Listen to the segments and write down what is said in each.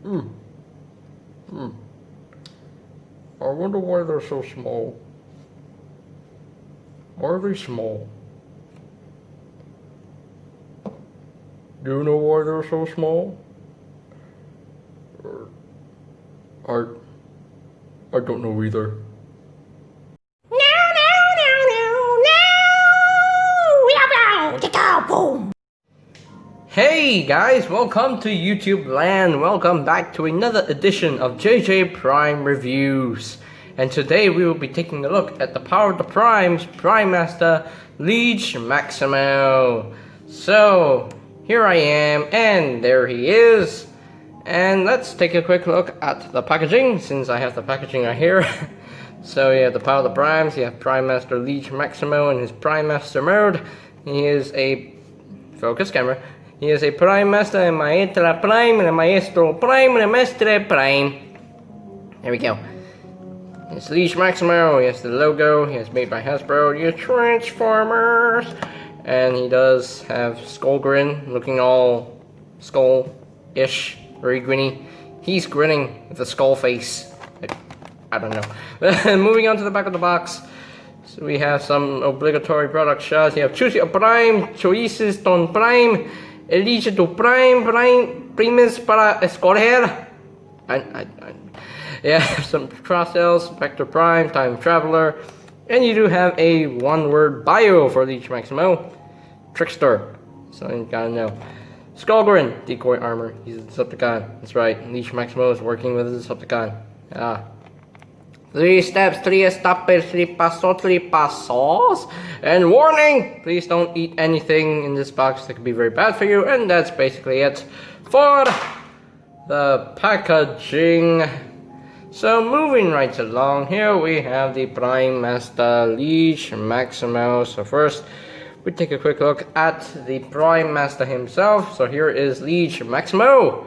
Hmm. Hmm. I wonder why they're so small. Why are they small? Do you know why they're so small? I I don't know either. Hey guys, welcome to YouTube land. Welcome back to another edition of JJ Prime Reviews. And today we will be taking a look at the Power of the Primes Prime Master LIEGE MAXIMO. So here I am, and there he is. And let's take a quick look at the packaging, since I have the packaging right here. So you have the Power of the Primes, you have Prime Master LIEGE MAXIMO in his Prime Master mode. He is a focus camera. He is a Prime Master and Maestra Prime and a Maestro Prime and a Mestre Prime. There we go. It's LIEGE MAXIMO. He has the logo. He is made by Hasbro. Your Transformers. And he does have Skull Grin, looking all skull-ish, very grinny. He's grinning with a skull face. I don't know. Moving on to the back of the box. So we have some obligatory product shots. You have choose your Prime, choices ton Prime, elige tu primes para escoger. Yeah, some cross sales, Vector Prime, Time Traveler, and you do have a one-word bio for LIEGE MAXIMO. Trickster, so you gotta know. Skullgrin, decoy armor. He's a Decepticon. That's right. LIEGE MAXIMO is working with a Decepticon. Ah. 3 steps, 3 estappes, 3 pasos. And warning! Please don't eat anything in this box that could be very bad for you. And that's basically it for the packaging. So moving right along, here we have the Prime Master LIEGE MAXIMO. So first, we take a quick look at the Prime Master himself. So here is LIEGE MAXIMO.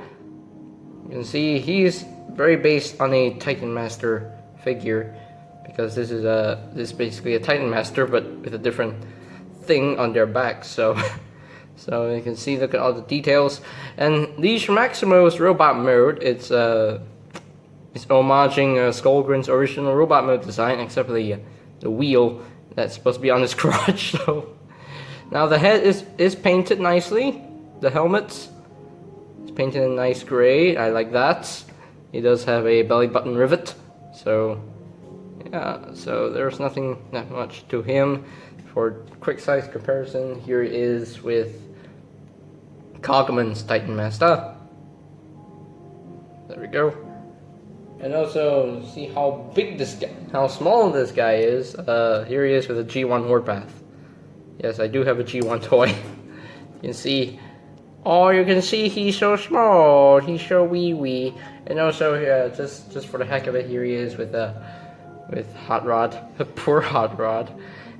You can see he's very based on a Titan Master figure, because this is basically a Titan Master but with a different thing on their back. So you can see, look at all the details. And LIEGE MAXIMO's robot mode, it's homaging Skullgrin's original robot mode design, except for the wheel that's supposed to be on his crotch. So now the head is painted nicely. The helmet is painted in nice gray. I like that. He does have a belly button rivet. So yeah, so there's nothing that much to him. For quick size comparison, here he is with Cogman's Titan Master. There we go. And also, see how big this guy, how small this guy is. Here he is with a G1 Warpath. Yes, I do have a G1 toy. You can see, oh, you can see he's so small. He's so wee. And also, just for the heck of it, here he is with Hot Rod, poor Hot Rod.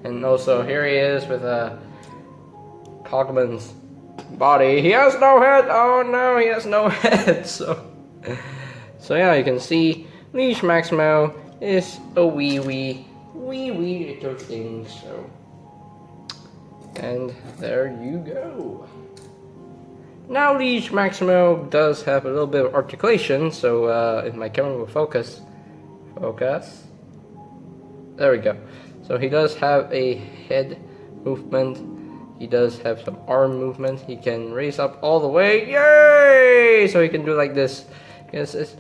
And also, here he is with Cogman's body. He has no head. Oh no, he has no head. So yeah, you can see LIEGE MAXIMO is a wee little thing. So, and there you go. Now LIEGE MAXIMO does have a little bit of articulation, so if my camera will focus, there we go. So he does have a head movement, he does have some arm movement, he can raise up all the way, yay! So he can do like this, yes, it's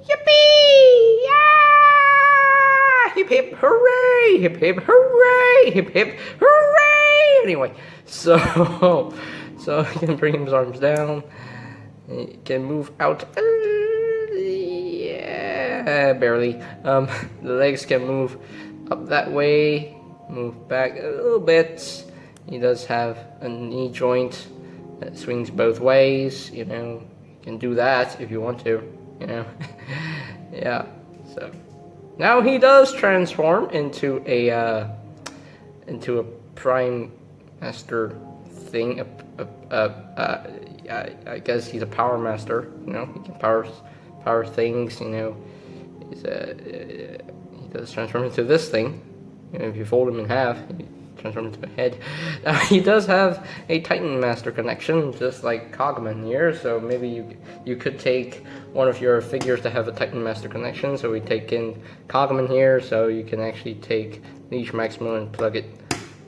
yippee, yeah! Hip hip hooray, hip hip hooray, hip hip hooray! Anyway, so he can bring his arms down. He can move out. Yeah, barely. The legs can move up that way, move back a little bit. He does have a knee joint that swings both ways. You know, you can do that if you want to. You know, yeah. So now he does transform into a Prime Master thing. I guess he's a Power Master. You know, he can power things. You know, he does transform into this thing. You know, if you fold him in half, transform into a head. He does have a Titan Master connection, just like Cogman here. So maybe you could take one of your figures to have a Titan Master connection. So we take in Cogman here, so you can actually take Liege Maximo and plug it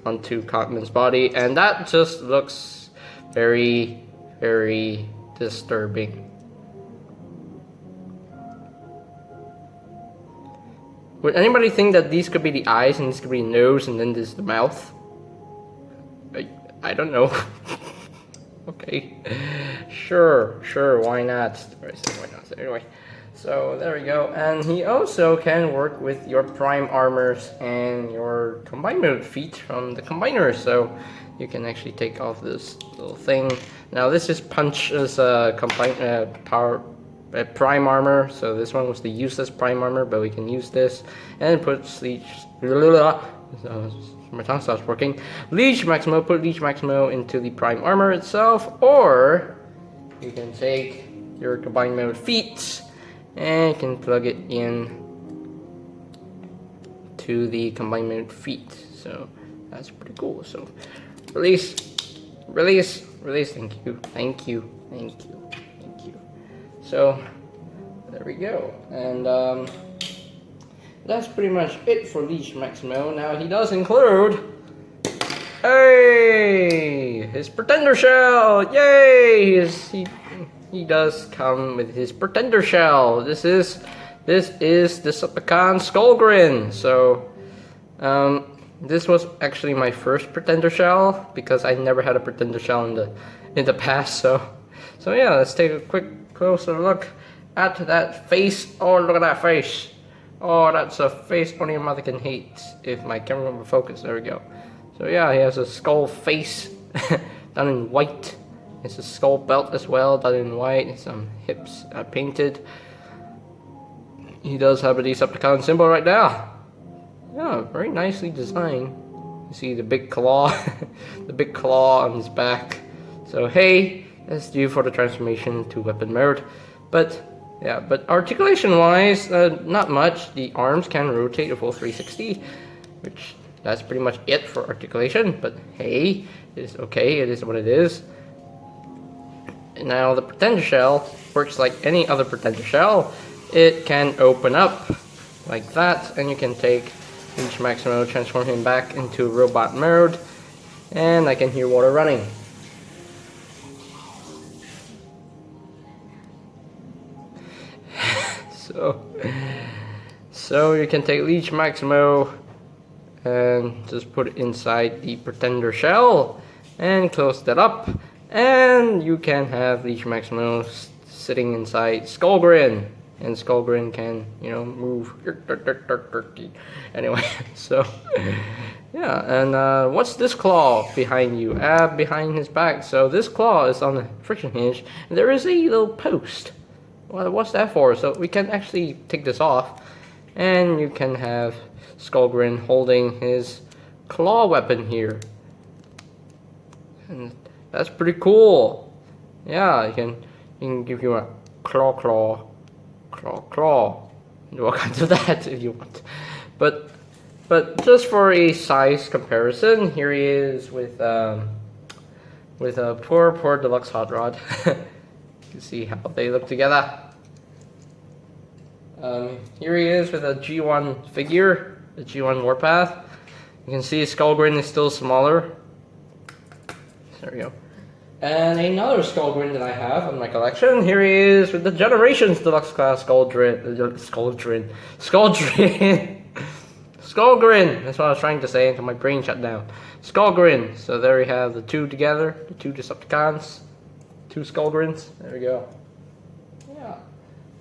onto Cogman's body, and that just looks very, very disturbing. Would anybody think that these could be the eyes and this could be the nose and then this is the mouth? I don't know. Okay. Sure, why not? Why not? Anyway, so there we go. And he also can work with your prime armors and your combined mode feet from the combiner. So you can actually take off this little thing. Now this is Punch's prime armor, so this one was the useless prime armor, but we can use this and put my tongue stops working. Liege Maximo, put Liege Maximo into the prime armor itself, or you can take your combined mode feet and you can plug it in to the combined mode feet. So that's pretty cool. So release, thank you. So there we go, and that's pretty much it for Liege Maximo. Now he does include, his Pretender Shell. Yay! He does come with his Pretender Shell. This is Decepticon Skullgrin. So this was actually my first Pretender Shell because I never had a Pretender Shell in the past. So yeah, let's take a quick closer look at that face. Oh, look at that face. Oh, that's a face only a mother can hate. If my camera will focus, there we go. So yeah, he has a skull face done in white. It's a skull belt as well, done in white. Some hips painted. He does have a Decepticon symbol right there. Yeah, very nicely designed. You see the big claw, the big claw on his back. So hey, that's due for the transformation to weapon mode. But yeah, but articulation wise, not much. The arms can rotate a full 360, which that's pretty much it for articulation. But hey, it is okay, it is what it is. And now the Pretender Shell works like any other Pretender Shell. It can open up like that, and you can take Liege Maximo, transform him back into robot mode, and I can hear water running. So you can take Liege Maximo and just put it inside the Pretender Shell and close that up, and you can have Liege Maximo sitting inside Skullgrin, and Skullgrin can, you know, move. Anyway, so yeah, and what's this claw behind you? Behind his back. So this claw is on the friction hinge, and there is a little post. Well, what's that for? So we can actually take this off, and you can have Skullgrin holding his claw weapon here, and that's pretty cool. Yeah, you can give you a claw, do all kinds of that if you want. But just for a size comparison, here he is with a poor deluxe hot rod. You see how they look together. Here he is with a G1 figure, the G1 Warpath. You can see Skullgrin is still smaller. There we go. And another Skullgrin that I have in my collection. Here he is with the Generations Deluxe Class Skullgrin. That's what I was trying to say until my brain shut down. Skullgrin. So there we have the two together, the two Decepticons. Two Skullgrins. There we go. Yeah.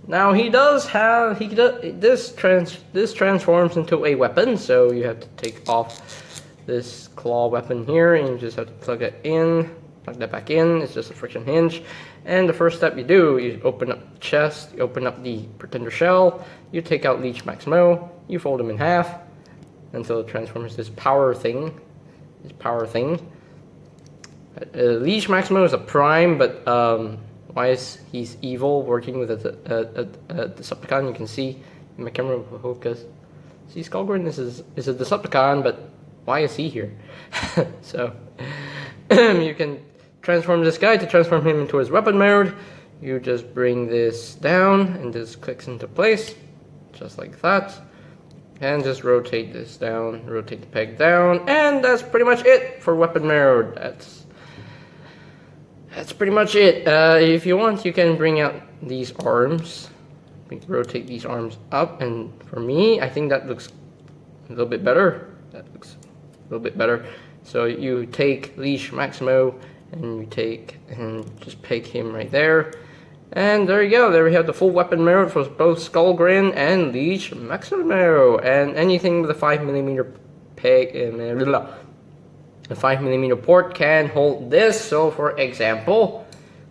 Now he does have this transforms into a weapon, so you have to take off this claw weapon here, and you just have to plug it in, plug that back in. It's just a friction hinge, and the first step you do, you open up the chest, you open up the Pretender Shell, you take out Liege Maximo, you fold him in half until it transforms this power thing. Liege Maximo is a prime, but why is he's evil working with a Decepticon? You can see in my camera focus. See, Skullgrin is a Decepticon, but why is he here? So you can transform this guy. To transform him into his weapon mode, you just bring this down and this clicks into place, just like that. And just rotate this down, rotate the peg down, and that's pretty much it for weapon mode. That's pretty much it. If you want, you can bring out these arms. Rotate these arms up, and for me, I think that looks a little bit better. That looks a little bit better. So you take LIEGE MAXIMO, and you take and just peg him right there. And there you go, there we have the full weapon mode for both Skullgrin and LIEGE MAXIMO. And anything with a 5mm peg, a 5mm port can hold this. So for example,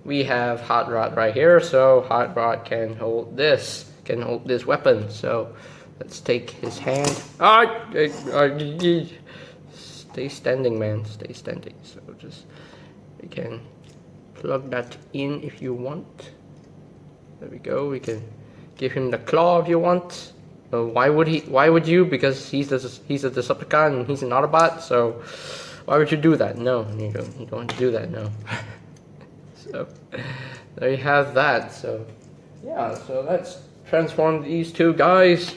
we have Hot Rod right here, so Hot Rod can hold this weapon. So let's take his hand. Stay standing, man, stay standing. So just, we can plug that in if you want. There we go. We can give him the claw if you want. Why would you? Because he's a Decepticon and he's an Autobot. So why would you do that? No, you don't want to do that. No. So there you have that. So yeah. So let's transform these two guys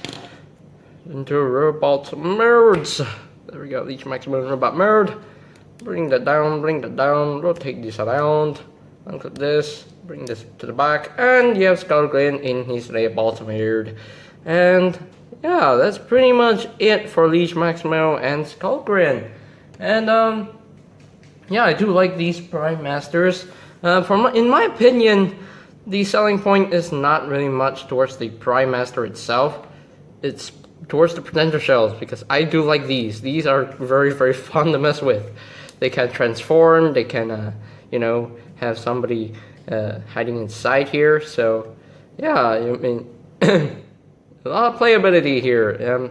into robot modes. There we go. LIEGE MAXIMO robot mode. Bring that down. Rotate this around. Unclip this. Bring this to the back, and you have Skullgrin in his robot mode. And yeah, that's pretty much it for LIEGE MAXIMO and Skullgrin. And yeah, I do like these Prime Masters. In my opinion, the selling point is not really much towards the Prime Master itself. It's towards the Pretender Shells, because I do like these. These are very, very fun to mess with. They can transform. They can, you know, have somebody hiding inside here. So yeah, I mean, a lot of playability here.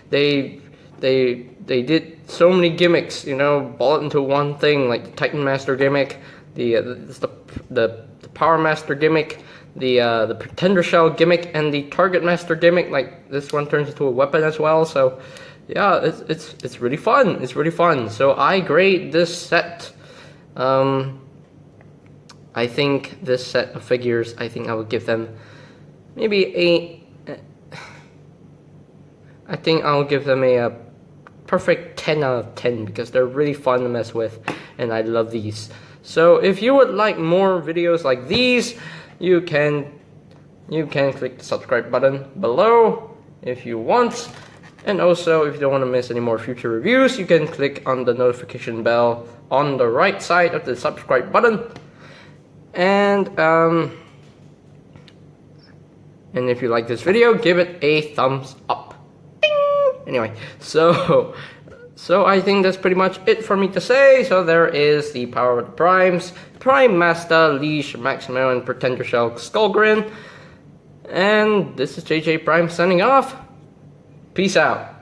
They did so many gimmicks, you know, ball it into one thing, like the Titan Master gimmick, the Power Master gimmick, the Pretender Shell gimmick, and the Target Master gimmick. Like this one turns into a weapon as well. So yeah, it's really fun. It's really fun. So I grade this set. I think this set of figures, I think I would give them maybe I think I'll give them a perfect 10 out of 10, because they're really fun to mess with, and I love these. So if you would like more videos like these, you can click the subscribe button below if you want. And also, if you don't want to miss any more future reviews, you can click on the notification bell on the right side of the subscribe button. And if you like this video, give it a thumbs up. Ding! Anyway, so I think that's pretty much it for me to say. So there is the Power of the Primes, Prime Master, LIEGE MAXIMO, and Pretender Shell Skullgrin. And this is JJ Prime signing off. Peace out.